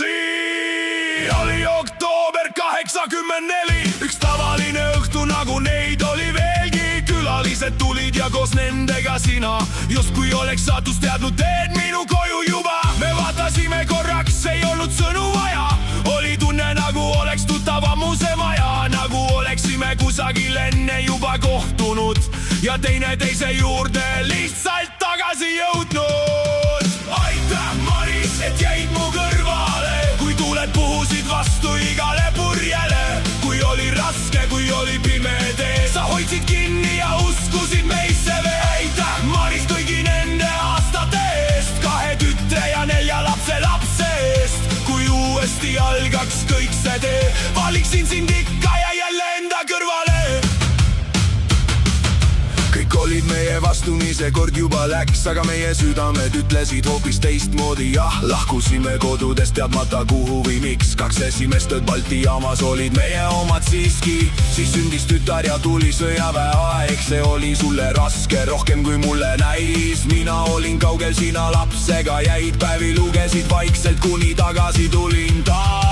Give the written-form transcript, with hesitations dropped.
Siin oli oktoober 84, üks tavaline õhtu nagu neid oli veelgi. Külalised tulid ja koos nendega sina, justkui oleks saatus teadnud teed minu koju juba. Me vaatasime korraks, ei olnud sõnu vaja, oli tunne nagu oleks tuttav ammuse maja, nagu oleksime kusagil enne juba kohtunud ja teineteise juurde lihtsalt tagasi jõudnud. Aitäh, Maris, et jäid mu kõrvale, kui tuuled puhusid vastu igale purjele. Kui oli raske, kui oli pime tee, sa hoidsid kinni ja uskusid meisse veel. Aitäh, Maris, kõigi nende aastate eest, 2 tütre ja 4 lapse eest. Kui uuesti algaks kõik see tee, valiksin sind ikka ja jälle enda kõrvale. Kõik olid meie vastu, nii see kord juba läks, aga meie südamed ütlesid hoopis teistmoodi. Jah, lahkusime kodudest teadmata kuhu või miks. 2 esimest ööd Balti jaamas olid meie omad siiski. Siis sündis tütar ja tuli sõjaväeaeg. See oli sulle raske, rohkem kui mulle näis. Mina olin kaugel, sina lapsega jäid, päevi lugesid vaikselt, kuni tagasi tulin taas.